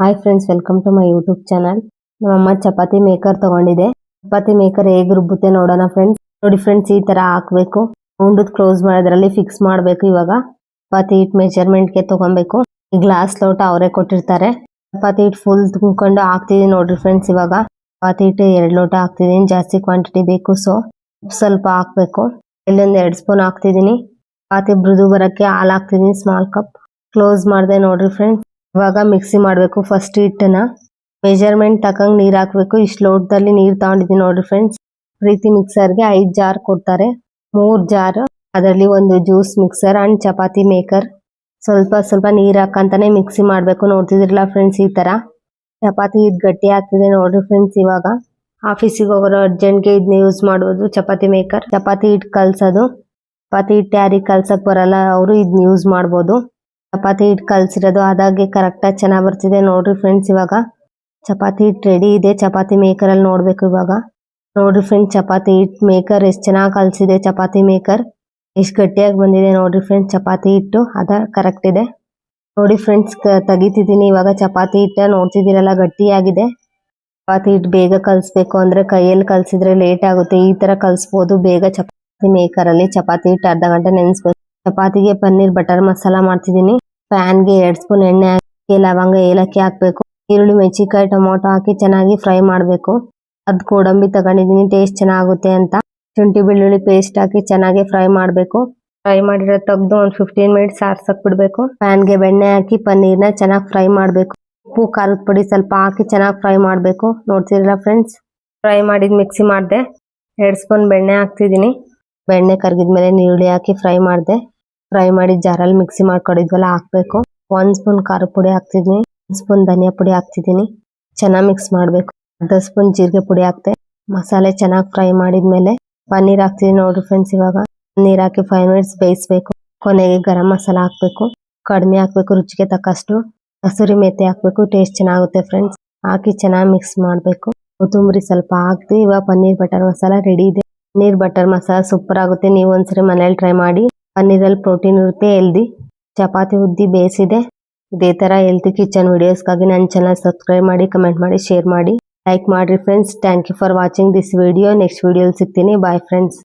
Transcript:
Hi friends, welcome to my YouTube channel. ನಮ್ಮಮ್ಮ chapati maker ತಗೊಂಡಿದೆ. Chapati maker ಹೇಗೆ ರುಬ್ಬುತ್ತೆ ನೋಡೋಣ ಫ್ರೆಂಡ್ಸ್. ನೋಡಿ ಫ್ರೆಂಡ್ಸ್, ಈ ತರ ಹಾಕಬೇಕು. ರೌಂಡ್ ಕ್ಲೋಸ್ ಮಾಡೋದ್ರಲ್ಲಿ ಫಿಕ್ಸ್ ಮಾಡಬೇಕು. ಇವಾಗ ಚಪಾತಿ ಹಿಟ್ ಮೆಜರ್ಮೆಂಟ್ಗೆ ತಗೊಬೇಕು. ಈ ಗ್ಲಾಸ್ ಲೋಟ ಅವರೇ ಕೊಟ್ಟಿರ್ತಾರೆ. ಚಪಾತಿ ಹಿಟ್ ಫುಲ್ ತುಂಬಿಕೊಂಡು ಹಾಕ್ತಿದೀನಿ ನೋಡ್ರಿ ಫ್ರೆಂಡ್ಸ್. ಇವಾಗ ಚಪಾತಿ ಹಿಟ್ಟು 2 ಲೋಟ ಹಾಕ್ತಿದೀನಿ. ಜಾಸ್ತಿ ಕ್ವಾಂಟಿಟಿ ಬೇಕು, ಸೊ ಸ್ವಲ್ಪ ಹಾಕ್ಬೇಕು. ಇಲ್ಲೊಂದು 2 ಸ್ಪೂನ್ ಹಾಕ್ತಿದೀನಿ. ಚಪಾತಿ ಮೃದು ಬರಕ್ಕೆ ಹಾಲು ಹಾಕ್ತಿದೀನಿ, ಸ್ಮಾಲ್ ಕಪ್. ಕ್ಲೋಸ್ ಮಾಡಿದೆ ನೋಡ್ರಿ ಫ್ರೆಂಡ್ಸ್. ಇವಾಗ ಮಿಕ್ಸಿ ಮಾಡಬೇಕು. ಫಸ್ಟ್ ಹಿಟ್ಟನ್ನ ಮೆಜರ್ಮೆಂಟ್ ತಕ್ಕಂಗೆ ನೀರು ಹಾಕಬೇಕು. ಇಷ್ಟು ಲೋಟದಲ್ಲಿ ನೀರು ತಗೊಂಡಿದ್ದೀನಿ ನೋಡ್ರಿ ಫ್ರೆಂಡ್ಸ್. ಪ್ರೀತಿ ಮಿಕ್ಸರ್ಗೆ 5 ಜಾರ್ ಕೊಡ್ತಾರೆ. 3 ಜಾರ್, ಅದರಲ್ಲಿ ಒಂದು juice mixer and chapati maker. ಸ್ವಲ್ಪ ಸ್ವಲ್ಪ ನೀರು ಹಾಕಂತಾನೆ ಮಿಕ್ಸಿ ಮಾಡಬೇಕು. ನೋಡ್ತಿದ್ರಲ್ಲ ಫ್ರೆಂಡ್ಸ್, ಈ ತರ ಚಪಾತಿ ಹಿಟ್ಟು ಗಟ್ಟಿ ಆಗ್ತಿದೆ ನೋಡ್ರಿ ಫ್ರೆಂಡ್ಸ್. ಇವಾಗ ಆಫೀಸಿಗೆ ಹೋಗೋರು ಅರ್ಜೆಂಟ್ಗೆ ಇದನ್ನ ಯೂಸ್ ಮಾಡೋದು, ಚಪಾತಿ ಮೇಕರ್. ಚಪಾತಿ ಹಿಟ್ಟು ಕಲ್ಸೋದು. ಚಪಾತಿ ಹಿಟ್ಟು ಯಾರಿಗೆ ಕಲ್ಸಕ್ ಬರಲ್ಲ ಅವರು ಇದನ್ನ ಯೂಸ್ ಮಾಡ್ಬೋದು. ಚಪಾತಿ ಹಿಟ್ಟು ಕಲ್ಸಿರೋದು ಅದಾಗೆ ಕರೆಕ್ಟಾಗಿ ಚೆನ್ನಾಗಿ ಬರ್ತಿದೆ ನೋಡ್ರಿ ಫ್ರೆಂಡ್ಸ್. ಇವಾಗ ಚಪಾತಿ ಹಿಟ್ಟು ರೆಡಿ ಇದೆ. ಚಪಾತಿ ಮೇಕರ್ ಅಲ್ಲಿ ನೋಡ್ಬೇಕು. ಇವಾಗ ನೋಡ್ರಿ ಫ್ರೆಂಡ್ಸ್, ಚಪಾತಿ ಹಿಟ್ಟು ಮೇಕರ್ ಎಷ್ಟು ಚೆನ್ನಾಗಿ ಕಲ್ಸಿದೆ. ಚಪಾತಿ ಮೇಕರ್ ಎಷ್ಟು ಗಟ್ಟಿಯಾಗಿ ಬಂದಿದೆ ನೋಡ್ರಿ ಫ್ರೆಂಡ್ಸ್. ಚಪಾತಿ ಹಿಟ್ಟು ಅದ ಕರೆಕ್ಟ್ ಇದೆ ನೋಡಿ ಫ್ರೆಂಡ್ಸ್. ತೆಗಿತಿದ್ದೀನಿ ಇವಾಗ ಚಪಾತಿ ಹಿಟ್ಟ. ನೋಡ್ತಿದ್ದೀರಲ್ಲ, ಗಟ್ಟಿಯಾಗಿದೆ. ಚಪಾತಿ ಹಿಟ್ಟು ಬೇಗ ಕಲಿಸ್ಬೇಕು ಅಂದ್ರೆ ಕೈಯಲ್ಲಿ ಕಲ್ಸಿದ್ರೆ ಲೇಟ್ ಆಗುತ್ತೆ. ಈ ತರ ಕಲಿಸ್ಬೋದು ಬೇಗ ಚಪಾತಿ ಮೇಕರ್ ಅಲ್ಲಿ. ಚಪಾತಿ ಹಿಟ್ಟು ಅರ್ಧ ಗಂಟೆ ನೆನೆಸ್ಬೇಕು. ಚಪಾತಿಗೆ ಪನ್ನೀರ್ ಬಟರ್ ಮಸಾಲ ಮಾಡ್ತಿದ್ದೀನಿ. ಪ್ಯಾನ್ಗೆ 2 ಸ್ಪೂನ್ ಎಣ್ಣೆ ಹಾಕಿ ಲವಂಗ ಏಲಕ್ಕಿ ಹಾಕಬೇಕು. ಈರುಳ್ಳಿ ಮೆಣಸಿನಕಾಯಿ ಟೊಮೊಟೊ ಹಾಕಿ ಚೆನ್ನಾಗಿ ಫ್ರೈ ಮಾಡಬೇಕು. ಅದು ಗೋಡಂಬಿ ತಗೊಂಡಿದ್ದೀನಿ ಟೇಸ್ಟ್ ಚೆನ್ನಾಗುತ್ತೆ ಅಂತ. ಶುಂಠಿ ಬೆಳ್ಳುಳ್ಳಿ ಪೇಸ್ಟ್ ಹಾಕಿ ಚೆನ್ನಾಗಿ ಫ್ರೈ ಮಾಡಬೇಕು. ಫ್ರೈ ಮಾಡಿರೋ ತೆಗೆದು ಒಂದು 15 ಮಿನಿಟ್ಸ್ ಆರ್ಸಕ್ ಬಿಡಬೇಕು. ಪ್ಯಾನ್ಗೆ ಬೆಣ್ಣೆ ಹಾಕಿ ಪನ್ನೀರ್ನ ಚೆನ್ನಾಗಿ ಫ್ರೈ ಮಾಡಬೇಕು. ಉಪ್ಪು ಖಾರದ ಪುಡಿ ಸ್ವಲ್ಪ ಹಾಕಿ ಚೆನ್ನಾಗಿ ಫ್ರೈ ಮಾಡಬೇಕು. ನೋಡ್ತಿರಲ್ಲ ಫ್ರೆಂಡ್ಸ್, ಫ್ರೈ ಮಾಡಿದ್ ಮಿಕ್ಸಿ ಮಾಡಿದೆ. 2 ಸ್ಪೂನ್ ಬೆಣ್ಣೆ ಹಾಕ್ತಿದ್ದೀನಿ. ಬೆಣ್ಣೆ ಕರಗಿದ್ಮೇಲೆ ಈರುಳ್ಳಿ ಹಾಕಿ ಫ್ರೈ ಮಾಡಿದೆ. ಫ್ರೈ ಮಾಡಿ ಜಾರಲ್ಲಿ ಮಿಕ್ಸಿ ಮಾಡ್ಕೊಂಡಿದ್ವಲ್ಲ ಹಾಕ್ಬೇಕು. 1 ಸ್ಪೂನ್ ಖಾರದ ಪುಡಿ ಹಾಕ್ತಿದ್ದೀನಿ. 1 ಸ್ಪೂನ್ ಧನಿಯಾ ಪುಡಿ ಹಾಕ್ತಿದ್ದೀನಿ. ಚೆನ್ನಾಗಿ ಮಿಕ್ಸ್ ಮಾಡಬೇಕು. 1/2 ಸ್ಪೂನ್ ಜೀರಿಗೆ ಪುಡಿ ಹಾಕ್ತೆ. ಮಸಾಲೆ ಚೆನ್ನಾಗಿ ಫ್ರೈ ಮಾಡಿದ್ಮೇಲೆ ಪನ್ನೀರ್ ಹಾಕ್ತಿದ್ದೀನಿ ನೋಡ್ರಿ ಫ್ರೆಂಡ್ಸ್. ಇವಾಗ ಪನ್ನೀರ್ ಹಾಕಿ 5 ಮಿನಿಟ್ಸ್ ಬೇಯಿಸ್ಬೇಕು. ಕೊನೆಗೆ ಗರಂ ಮಸಾಲ ಹಾಕ್ಬೇಕು. ಕಡಿಮೆ ಹಾಕ್ಬೇಕು, ರುಚಿಗೆ ತಕ್ಕಷ್ಟು. ಕಸೂರಿ ಮೆಥಿ ಹಾಕ್ಬೇಕು, ಟೇಸ್ಟ್ ಚೆನ್ನಾಗುತ್ತೆ ಫ್ರೆಂಡ್ಸ್. ಹಾಕಿ ಚೆನ್ನಾಗಿ ಮಿಕ್ಸ್ ಮಾಡಬೇಕು. ಕೊತ್ತಂಬರಿ ಸ್ವಲ್ಪ ಹಾಕ್ತಿ. ಇವಾಗ ಪನ್ನೀರ್ ಬಟರ್ ಮಸಾಲ ರೆಡಿ ಇದೆ. ಪನ್ನೀರ್ ಬಟರ್ ಮಸಾಲ ಸೂಪರ್ ಆಗುತ್ತೆ. ನೀವು ಒಂದ್ಸರಿ ಮನೇಲಿ ಟ್ರೈ ಮಾಡಿ. ಪನ್ನೀರಲ್ಲಿ ಪ್ರೋಟೀನ್ ಇರುತ್ತೆ, ಹೆಲ್ದಿ. ಚಪಾತಿ ಉದ್ದಿ ಬೇಯಿಸಿದೆ. ಇದೇ ತರ ಹೆಲ್ತಿ ಕಿಚನ್ ವಿಡಿಯೋಸ್ಗಾಗಿ ನನ್ನ ಚಾನಲ್ ಸಬ್ಸ್ಕ್ರೈಬ್ ಮಾಡಿ, ಕಮೆಂಟ್ ಮಾಡಿ, ಶೇರ್ ಮಾಡಿ, ಲೈಕ್ ಮಾಡಿ friends. Thank you for watching this video. Next ವಿಡಿಯೋಲಿ ಸಿಗ್ತೀನಿ. Bye friends.